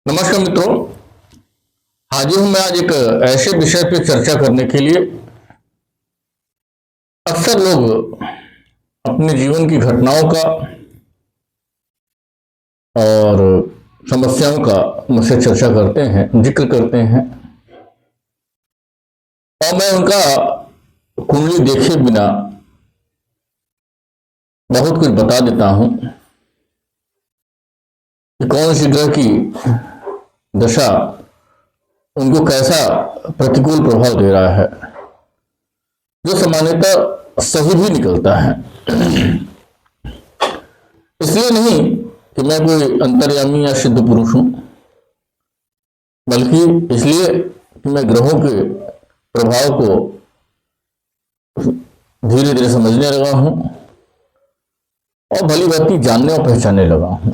नमस्कार मित्रों। हाजिर हूं मैं आज एक ऐसे विषय पर चर्चा करने के लिए। अक्सर लोग अपने जीवन की घटनाओं का और समस्याओं का मुझसे चर्चा करते हैं, जिक्र करते हैं, और मैं उनका कुंडली देखे बिना बहुत कुछ बता देता हूं कि कौन सी ग्रह की दशा उनको कैसा प्रतिकूल प्रभाव दे रहा है, जो सामान्यतः सही भी निकलता है। इसलिए नहीं कि मैं कोई अंतर्यामी या सिद्ध पुरुष हूं, बल्कि इसलिए कि मैं ग्रहों के प्रभाव को धीरे धीरे समझने लगा हूं और भली भांति जानने और पहचानने लगा हूं।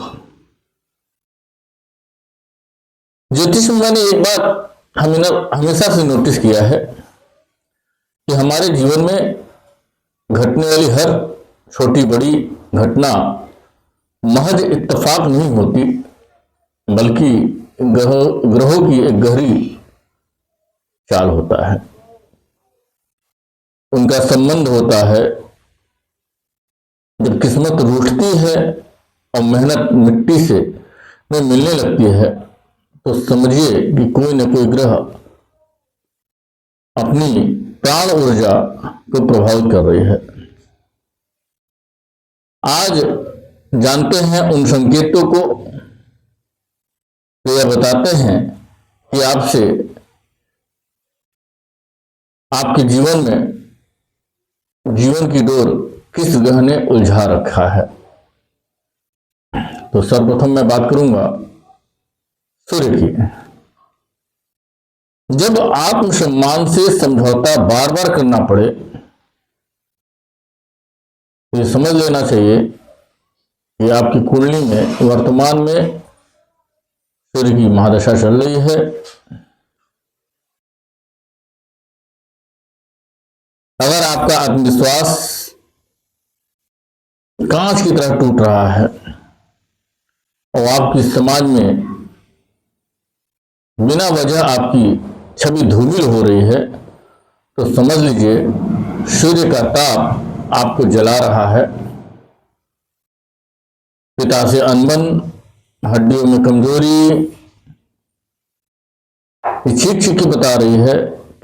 ज्योतिष में मैंने एक बात हमेशा से नोटिस किया है कि हमारे जीवन में घटने वाली हर छोटी बड़ी घटना महज इत्तेफाक नहीं होती, बल्कि ग्रहों की एक गहरी चाल होता है, उनका संबंध होता है। जब किस्मत रूठती है और मेहनत मिट्टी से में मिलने लगती है, तो समझिए कि कोई न कोई ग्रह अपनी प्राण ऊर्जा को प्रभावित कर रही है। आज जानते हैं उन संकेतों को जो यह बताते हैं कि आपसे आपके जीवन में जीवन की डोर किस ग्रह ने उलझा रखा है। तो सर्वप्रथम मैं बात करूंगा सूर्य की। जब आत्मसम्मान से समझौता बार बार करना पड़े, तो ये समझ लेना चाहिए कि आपकी कुंडली में वर्तमान में सूर्य की महादशा चल रही है। अगर आपका आत्मविश्वास कांच की तरह टूट रहा है और आपकी समाज में बिना वजह आपकी छवि धूमिल हो रही है, तो समझ लीजिए सूर्य का ताप आपको जला रहा है। पिता से अनबन, हड्डियों में कमजोरी चीख चीख के बता रही है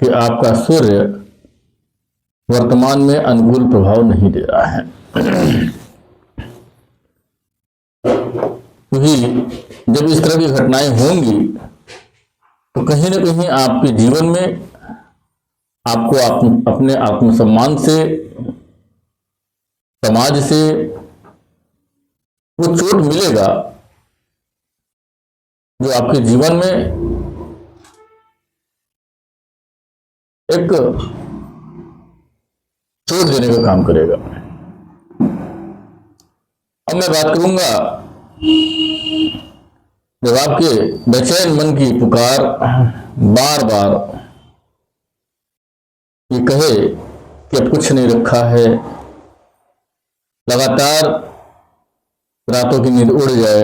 कि आपका सूर्य वर्तमान में अनुकूल प्रभाव नहीं दे रहा है। क्योंकि जब इस तरह की घटनाएं होंगी, तो कहीं ना कहीं आपके जीवन में आपको अपने आत्मसम्मान से, समाज से वो चोट मिलेगा जो आपके जीवन में एक चोट देने का काम करेगा। अब मैं बात करूंगा, जब आपके बेचैन मन की पुकार बार बार ये कहे कि अब कुछ नहीं रखा है, लगातार रातों की नींद उड़ जाए,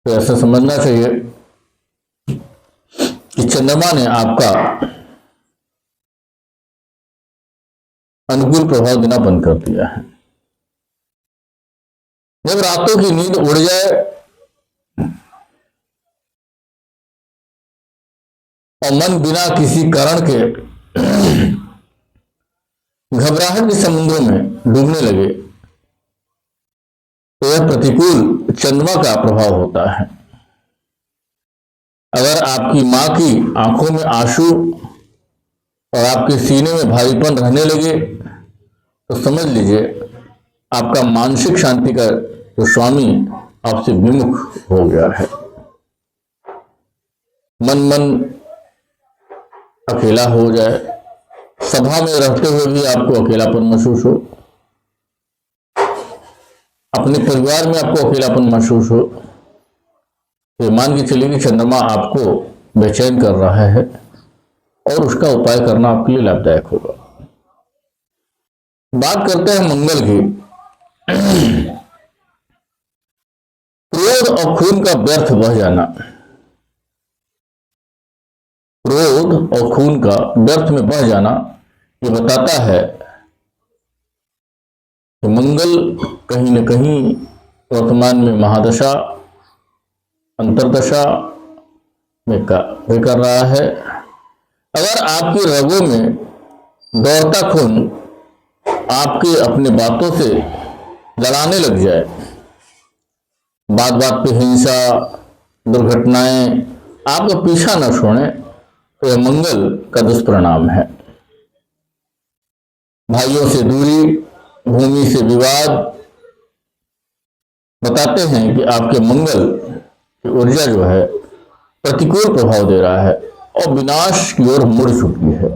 तो ऐसा समझना चाहिए कि चंद्रमा ने आपका अनुकूल प्रभाव देना बंद कर दिया है। जब रातों की नींद उड़ जाए और मन बिना किसी कारण के घबराहट के समुद्रों में डूबने लगे, तो यह प्रतिकूल चंद्रमा का प्रभाव होता है। अगर आपकी मां की आंखों में आंसू और आपके सीने में भारीपन रहने लगे, तो समझ लीजिए आपका मानसिक शांति का जो स्वामी आपसे विमुख हो गया है। मन अकेला हो जाए, सभा में रहते हुए भी आपको अकेलापन महसूस हो, अपने परिवार में आपको अकेलापन महसूस हो, तो मान के चलिए कि चंद्रमा आपको बेचैन कर रहा है और उसका उपाय करना आपके लिए लाभदायक होगा। बात करते हैं मंगल की। क्रोध और खून का व्यर्थ बह जाना, क्रोध और खून का व्यर्थ में बह जाना, ये बताता है कि मंगल कहीं न कहीं वर्तमान में महादशा अंतरदशा में कार्य कर रहा है। अगर आपकी रगों में दौड़ता खून आपके अपने बातों से लड़ाने लग जाए, बात बात पे हिंसा, दुर्घटनाएं आपका पीछा न छोड़े, तो यह मंगल का दुष्परिणाम है। भाइयों से दूरी, भूमि से विवाद बताते हैं कि आपके मंगल की ऊर्जा जो है प्रतिकूल प्रभाव दे रहा है और विनाश की ओर मुड़ चुकी है।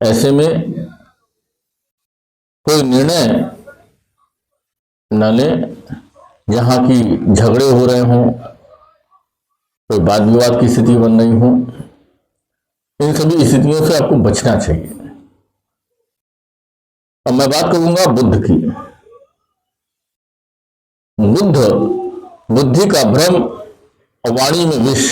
ऐसे में कोई निर्णय न लें जहां की झगड़े हो रहे हों, कोई वाद विवाद की स्थिति बन रही हो। इन सभी स्थितियों से आपको बचना चाहिए। अब मैं बात करूंगा बुद्ध की। बुद्ध बुद्धि का भ्रम और वाणी में विष।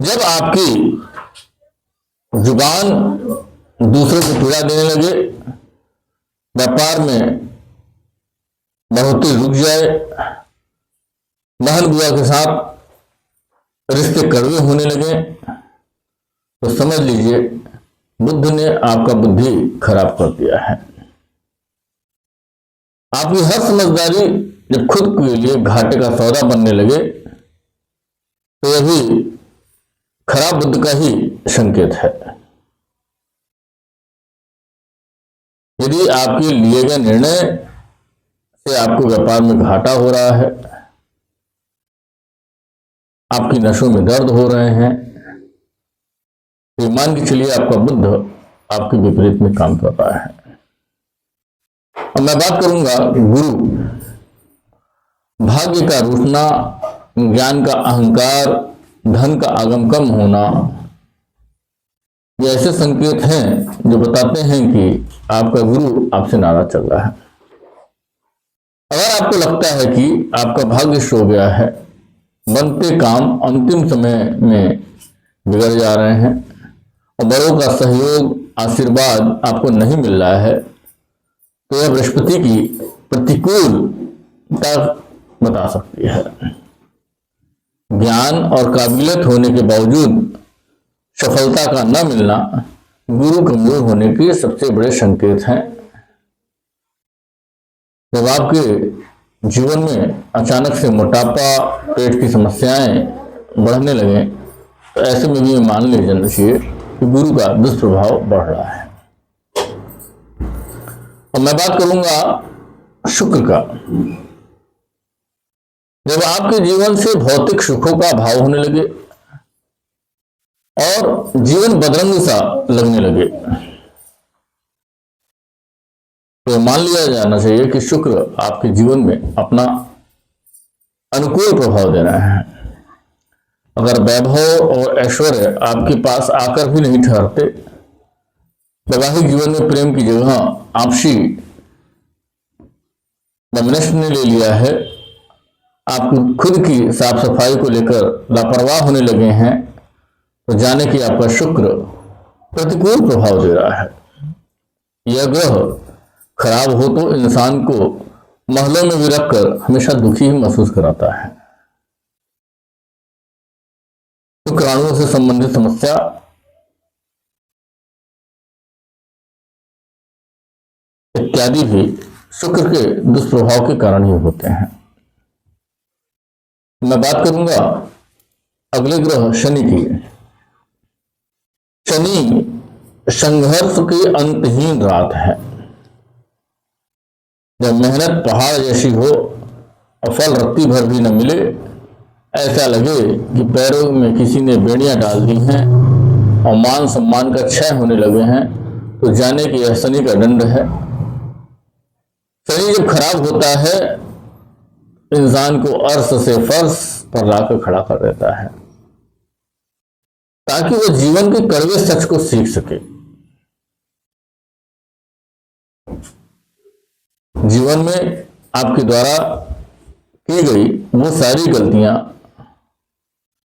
जब आपकी जुबान दूसरों को पीड़ा देने लगे, व्यापार में बढ़ोतरी रुक जाए, बहन बुआ के साथ रिश्ते कड़वे होने लगे, तो समझ लीजिए बुद्ध ने आपका बुद्धि खराब कर दिया है। आपकी हर समझदारी जब खुद के लिए घाटे का सौदा बनने लगे, तो यह भी खराब बुद्ध का ही संकेत है। यदि आपके लिए गए निर्णय से आपको व्यापार में घाटा हो रहा है, आपकी नसों में दर्द हो रहे हैं, तो मान के चलिए आपका बुद्ध आपके विपरीत में काम कर रहा है। अब मैं बात करूंगा गुरु। भाग्य का रूठना, ज्ञान का अहंकार, धन का आगम कम होना, ये ऐसे संकेत हैं जो बताते हैं कि आपका गुरु आपसे नाराज चल रहा है। अगर आपको लगता है कि आपका भाग्य सो गया है, बनते काम अंतिम समय में बिगड़ जा रहे हैं और बड़ों का सहयोग, आशीर्वाद आपको नहीं मिल रहा है, तो यह बृहस्पति की प्रतिकूलता बता सकती है। ज्ञान और काबिलियत होने के बावजूद सफलता का न मिलना गुरु कमजोर होने के सबसे बड़े संकेत हैं। जब आपके जीवन में अचानक से मोटापा, पेट की समस्याएं बढ़ने लगे, तो ऐसे में भी मान लेना चाहिए कि गुरु का दुष्प्रभाव बढ़ रहा है। और मैं बात करूंगा शुक्र का। जब आपके जीवन से भौतिक सुखों का अभाव होने लगे और जीवन बदरंग सा लगने लगे, तो मान लिया जाना चाहिए कि शुक्र आपके जीवन में अपना अनुकूल प्रभाव दे रहा है। अगर वैभव और ऐश्वर्य आपके पास आकर भी नहीं ठहरते, वैवाहिक जीवन में प्रेम की जगह आपसी डोमिनेशन ने ले लिया है, आप खुद की साफ सफाई को लेकर लापरवाह होने लगे हैं, तो जाने कि आपका शुक्र प्रतिकूल प्रभाव दे रहा है। यह ग्रह खराब हो तो इंसान को महलों में भी रखकर हमेशा दुखी ही महसूस कराता है। शुक्राणुओं से संबंधित समस्या, इत्यादि भी शुक्र के दुष्प्रभाव के कारण ही होते हैं। मैं बात करूंगा अगले ग्रह शनि की। शनि संघर्ष की अंतहीन रात है। जब मेहनत पहाड़ जैसी हो और फल रत्ती भर भी न मिले, ऐसा लगे कि पैरों में किसी ने बेड़ियां डाल दी हैं और मान सम्मान का क्षय होने लगे हैं, तो जाने कि यह शनि का दंड है। शनि जब खराब होता है, इंसान को अर्श से फर्श पर लाकर खड़ा कर देता है, ताकि वह जीवन के कड़वे सच को सीख सके। जीवन में आपके द्वारा की गई वो सारी गलतियां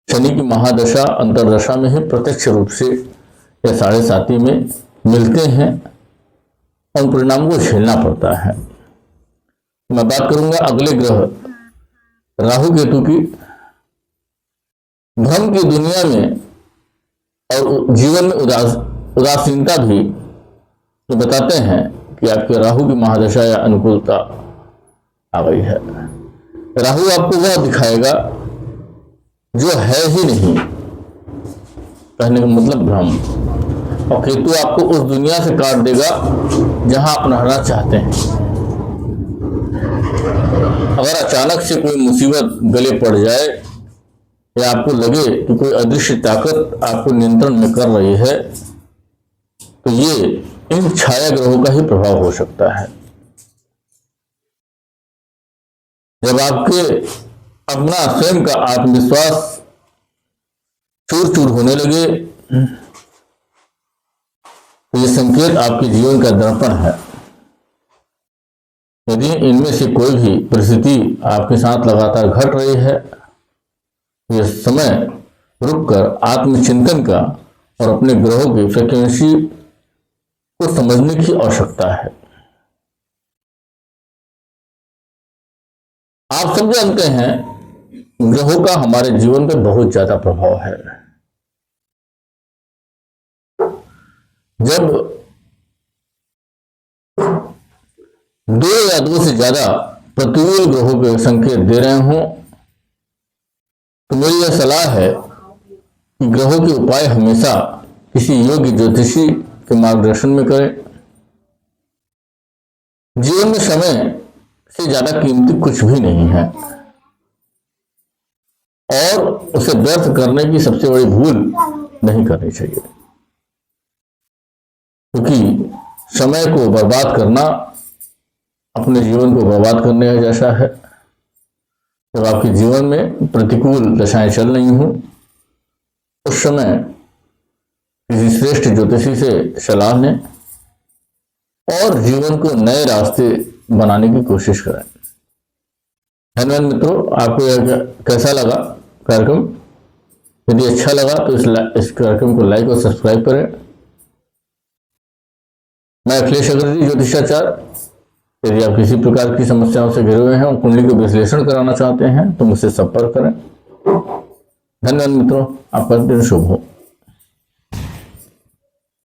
शनि की महादशा अंतरदशा में ही प्रत्यक्ष रूप से या साढ़े साथी में मिलते हैं, उन परिणामों को झेलना पड़ता है। मैं बात करूंगा अगले ग्रह राहु केतु की। भ्रम की दुनिया में और जीवन में उदासीनता भी जो बताते हैं कि आपके राहु की महादशा या अनुकूलता आ गई है। राहु आपको वह दिखाएगा जो है ही नहीं, कहने का मतलब भ्रम, और केतु आपको उस दुनिया से काट देगा जहां आप रहना चाहते हैं। अगर अचानक से कोई मुसीबत गले पड़ जाए या आपको लगे कि कोई अदृश्य ताकत आपको नियंत्रण में कर रही है, तो ये इन छाया ग्रहों का ही प्रभाव हो सकता है। जब आपके अपना स्वयं का आत्मविश्वास चूर चूर होने लगे, तो ये संकेत आपके जीवन का दर्पण है। यदि इनमें से कोई भी परिस्थिति आपके साथ लगातार घट रही है, यह समय रुककर आत्मचिंतन का और अपने ग्रहों की फ्रीक्वेंसी को समझने की आवश्यकता है। आप सब जानते हैं ग्रहों का हमारे जीवन पर बहुत ज्यादा प्रभाव है। जब दो या दो से ज्यादा प्रतिकूल ग्रहों के संकेत दे रहे हों, तो मेरी यह सलाह है कि ग्रहों के उपाय हमेशा किसी योग्य ज्योतिषी के मार्गदर्शन में करें। जीवन में समय से ज्यादा कीमती कुछ भी नहीं है, और उसे व्यर्थ करने की सबसे बड़ी भूल नहीं करनी चाहिए, क्योंकि समय को बर्बाद करना अपने जीवन को बर्बाद करने जैसा है। जब आपके जीवन में प्रतिकूल दशाएं चल रही हों, उस समय किसी श्रेष्ठ ज्योतिषी से सलाह लें और जीवन को नए रास्ते बनाने की कोशिश करें। धन्यवाद मित्रों, आपको यह कैसा लगा कार्यक्रम? यदि अच्छा लगा तो इस कार्यक्रम को लाइक और सब्सक्राइब करें। मैं अखिलेश अग्रजी ज्योतिषाचार्य। यदि आप किसी प्रकार की समस्याओं से घिरे हुए हैं और कुंडली का विश्लेषण कराना चाहते हैं तो मुझसे संपर्क करें। धन्यवाद मित्रों, आपका दिन शुभ हो।